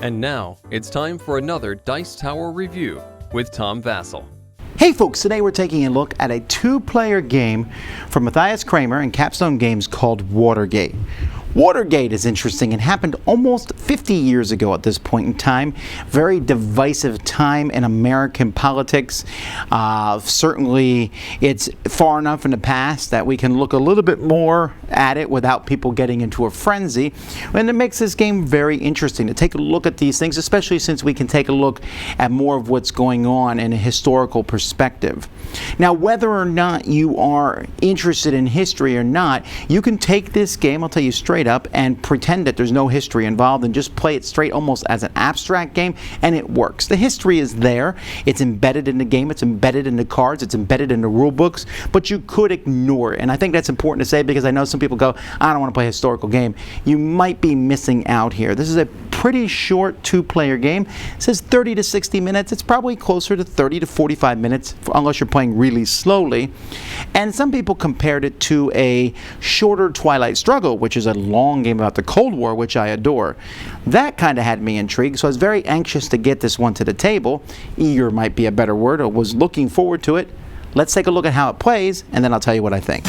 And now, it's time for another Dice Tower review with Tom Vasel. Hey folks, today we're taking a look at a two-player game from Matthias Kramer and Capstone Games called Watergate. Watergate is interesting and happened almost 50 years ago at this point in time. Very divisive time in American politics. Certainly it's far enough in the past that we can look a little bit more at it without people getting into a frenzy. And it makes this game very interesting to take a look at these things, especially since we can take a look at more of what's going on in a historical perspective. Now, whether or not you are interested in history or not, you can take this game, I'll tell you straight up, and pretend that there's no history involved and just play it straight almost as an abstract game, and it works. The history is there. It's embedded in the game. It's embedded in the cards. It's embedded in the rule books, but you could ignore it. And I think that's important to say because I know some people go, I don't want to play a historical game. You might be missing out here. This is a pretty short two-player game. It says 30 to 60 minutes. It's probably closer to 30 to 45 minutes unless you're playing really slowly. And some people compared it to a shorter Twilight Struggle, which is a long game about the Cold War, which I adore. That kind of had me intrigued, so I was very anxious to get this one to the table. Eager might be a better word. I was looking forward to it. Let's take a look at how it plays, and then I'll tell you what I think.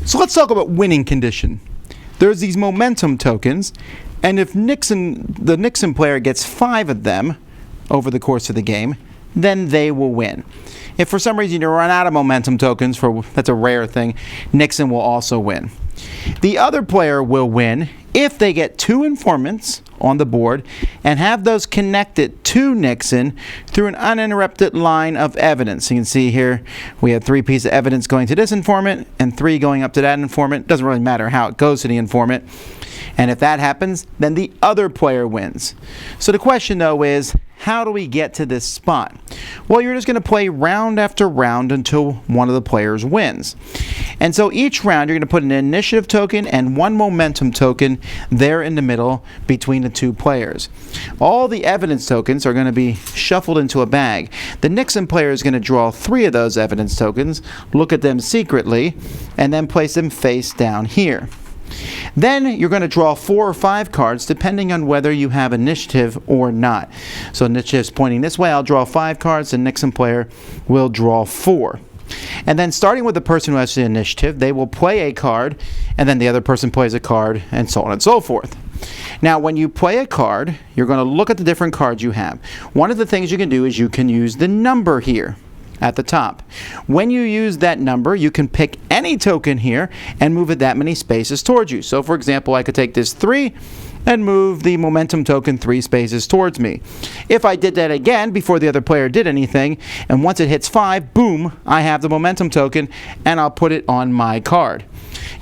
So let's talk about winning condition. There's these momentum tokens, and if the Nixon player gets 5 of them over the course of the game, then they will win. If for some reason you run out of momentum tokens, that's a rare thing, Nixon will also win. The other player will win if they get 2 informants on the board and have those connected to Nixon through an uninterrupted line of evidence. You can see here we have 3 pieces of evidence going to this informant and 3 going up to that informant. Doesn't really matter how it goes to the informant. And if that happens, then the other player wins. So the question though is, how do we get to this spot? Well, you're just going to play round after round until one of the players wins. And so each round you're going to put an initiative token and 1 momentum token there in the middle between the 2 players. All the evidence tokens are going to be shuffled into a bag. The Nixon player is going to draw 3 of those evidence tokens, look at them secretly, and then place them face down here. Then you're going to draw 4 or 5 cards depending on whether you have initiative or not. So initiative's pointing this way, I'll draw 5 cards, the Nixon player will draw 4. And then starting with the person who has the initiative, they will play a card, and then the other person plays a card, and so on and so forth. Now, when you play a card, you're going to look at the different cards you have. One of the things you can do is you can use the number here at the top. When you use that number, you can pick any token here and move it that many spaces towards you. So for example, I could take this 3 and move the momentum token 3 spaces towards me. If I did that again before the other player did anything, and once it hits 5, boom, I have the momentum token and I'll put it on my card.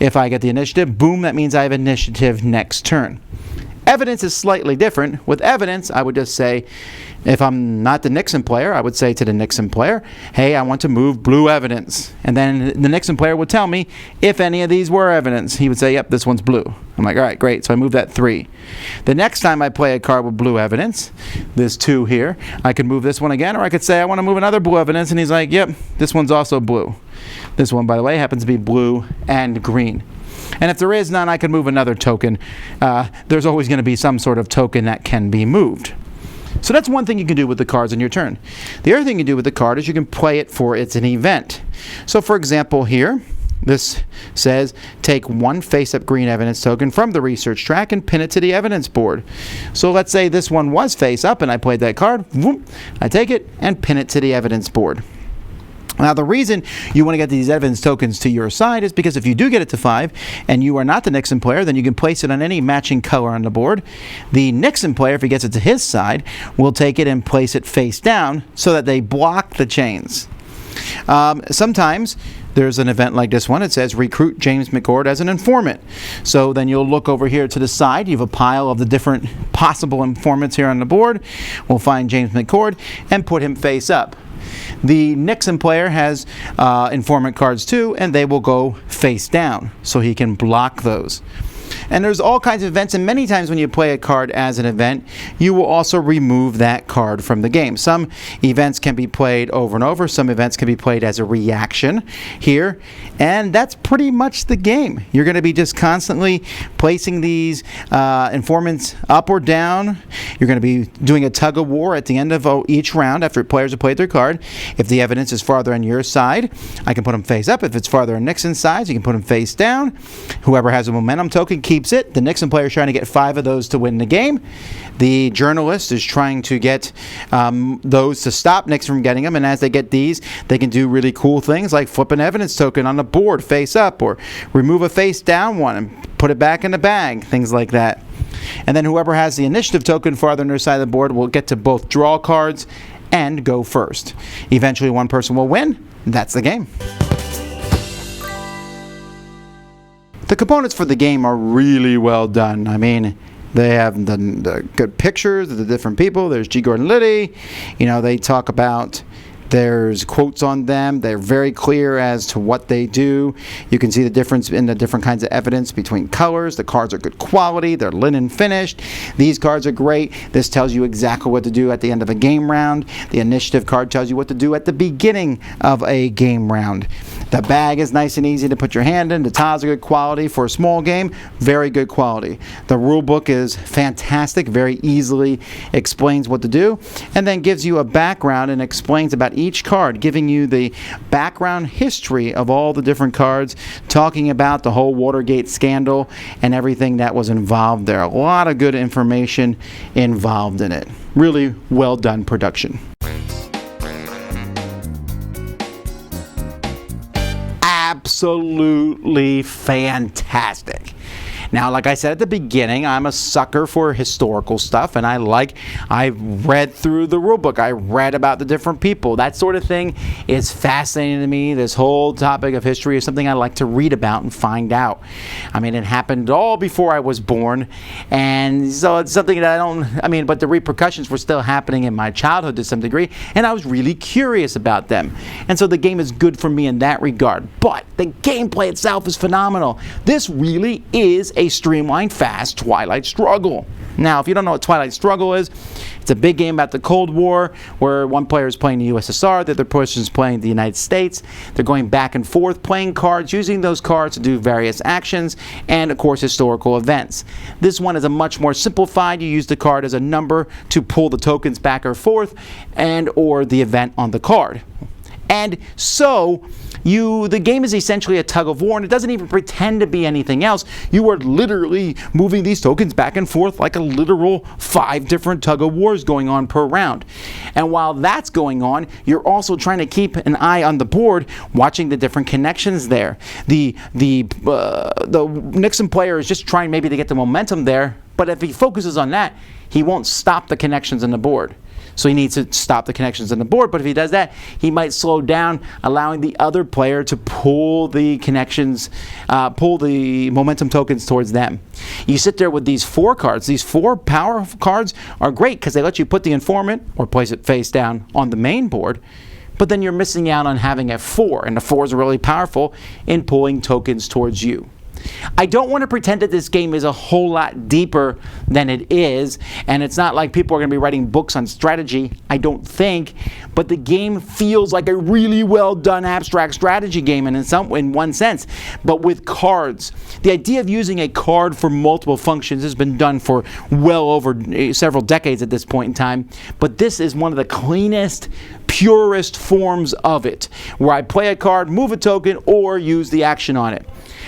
If I get the initiative, boom, that means I have initiative next turn. Evidence is slightly different. With evidence, I would just say, if I'm not the Nixon player, I would say to the Nixon player, hey, I want to move blue evidence. And then the Nixon player would tell me if any of these were evidence. He would say, yep, this one's blue. I'm like, all right, great. So I move that 3. The next time I play a card with blue evidence, this 2 here, I could move this one again, or I could say I want to move another blue evidence, and he's like, yep, this one's also blue. This one, by the way, happens to be blue and green. And if there is none, I can move another token. There's always going to be some sort of token that can be moved. So that's one thing you can do with the cards on your turn. The other thing you can do with the card is you can play it for it's an event. So for example here, this says take 1 face-up green evidence token from the research track and pin it to the evidence board. So let's say this one was face-up and I played that card. Whoop, I take it and pin it to the evidence board. Now, the reason you want to get these evidence tokens to your side is because if you do get it to 5 and you are not the Nixon player, then you can place it on any matching color on the board. The Nixon player, if he gets it to his side, will take it and place it face down so that they block the chains. Sometimes there's an event like this one. It says recruit James McCord as an informant. So then you'll look over here to the side. You have a pile of the different possible informants here on the board. We'll find James McCord and put him face up. The Nixon player has informant cards too, and they will go face down so he can block those. And there's all kinds of events, and many times when you play a card as an event, you will also remove that card from the game. Some events can be played over and over. Some events can be played as a reaction here, and that's pretty much the game. You're going to be just constantly placing these informants up or down. You're going to be doing a tug of war at the end of each round after players have played their card. If the evidence is farther on your side, I can put them face up. If it's farther on Nixon's side, you can put them face down. Whoever has a momentum token keeps it. The Nixon player is trying to get 5 of those to win the game. The journalist is trying to get those to stop Nixon from getting them, and as they get these, they can do really cool things like flip an evidence token on the board face up, or remove a face down one and put it back in the bag, things like that. And then whoever has the initiative token farther on their side of the board will get to both draw cards and go first. Eventually one person will win. That's the game. The components for the game are really well done. I mean, they have the good pictures of the different people. There's G. Gordon Liddy. You know, they talk about, there's quotes on them. They're very clear as to what they do. You can see the difference in the different kinds of evidence between colors. The cards are good quality. They're linen finished. These cards are great. This tells you exactly what to do at the end of a game round. The initiative card tells you what to do at the beginning of a game round. The bag is nice and easy to put your hand in. The tiles are good quality for a small game. Very good quality. The rule book is fantastic. Very easily explains what to do, and then gives you a background and explains about each card, giving you the background history of all the different cards, talking about the whole Watergate scandal and everything that was involved there. A lot of good information involved in it. Really well done production. Absolutely fantastic. Now, like I said at the beginning, I'm a sucker for historical stuff, and I've read through the rule book. I read about the different people. That sort of thing is fascinating to me. This whole topic of history is something I like to read about and find out. I mean, it happened all before I was born, and so it's something that but the repercussions were still happening in my childhood to some degree, and I was really curious about them. And so the game is good for me in that regard. But the gameplay itself is phenomenal. This really is a streamlined, fast Twilight Struggle. Now, if you don't know what Twilight Struggle is, it's a big game about the Cold War where one player is playing the USSR, the other person is playing the United States. They're going back and forth playing cards, using those cards to do various actions and, of course, historical events. This one is a much more simplified. You use the card as a number to pull the tokens back or forth and or the event on the card. And so the game is essentially a tug of war, and it doesn't even pretend to be anything else. You are literally moving these tokens back and forth like a literal 5 different tug of wars going on per round. And while that's going on, you're also trying to keep an eye on the board, watching the different connections there. The Nixon player is just trying maybe to get the momentum there, but if he focuses on that, he won't stop the connections on the board. So he needs to stop the connections on the board, but if he does that, he might slow down, allowing the other player to pull the connections, pull the momentum tokens towards them. You sit there with these 4 cards. These 4 power cards are great because they let you put the informant or place it face down on the main board, but then you're missing out on having a 4, and the 4s are really powerful in pulling tokens towards you. I don't want to pretend that this game is a whole lot deeper than it is, and it's not like people are going to be writing books on strategy, I don't think, but the game feels like a really well done abstract strategy game in one sense, but with cards. The idea of using a card for multiple functions has been done for well over several decades at this point in time, but this is one of the cleanest, purest forms of it, where I play a card, move a token, or use the action on it.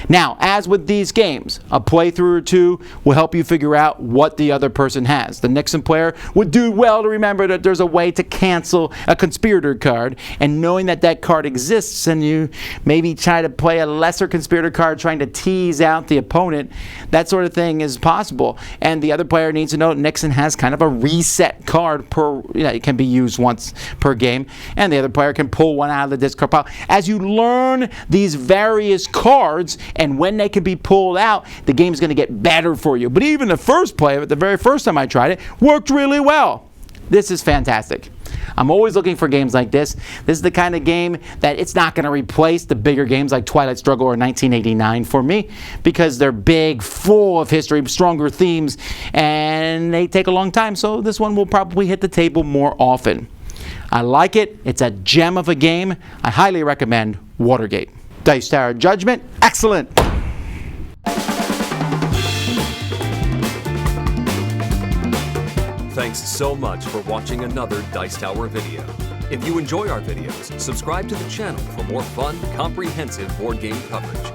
Now, as with these games, a playthrough or 2 will help you figure out what the other person has. The Nixon player would do well to remember that there's a way to cancel a conspirator card, and knowing that that card exists, and you maybe try to play a lesser conspirator card trying to tease out the opponent, that sort of thing is possible. And the other player needs to know Nixon has kind of a reset card it can be used once per game, and the other player can pull one out of the discard pile. As you learn these various cards and when they can be pulled out, the game's going to get better for you. But even the first play of it, the very first time I tried it, worked really well. This is fantastic. I'm always looking for games like this. This is the kind of game that it's not going to replace the bigger games like Twilight Struggle or 1989 for me, because they're big, full of history, stronger themes, and they take a long time, so this one will probably hit the table more often. I like it. It's a gem of a game. I highly recommend Watergate. Dice Tower Judgment, excellent. Thanks so much for watching another Dice Tower video. If you enjoy our videos, subscribe to the channel for more fun, comprehensive board game coverage.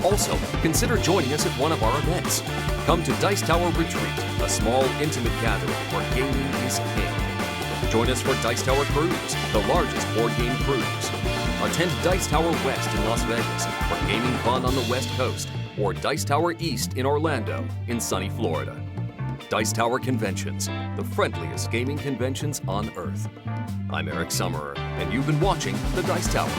Also, consider joining us at one of our events. Come to Dice Tower Retreat, a small, intimate gathering where gaming is king. Join us for Dice Tower Cruise, the largest board game cruise. Attend Dice Tower West in Las Vegas for gaming fun on the West Coast, or Dice Tower East in Orlando in sunny Florida. Dice Tower Conventions, the friendliest gaming conventions on Earth. I'm Eric Summerer, and you've been watching The Dice Tower.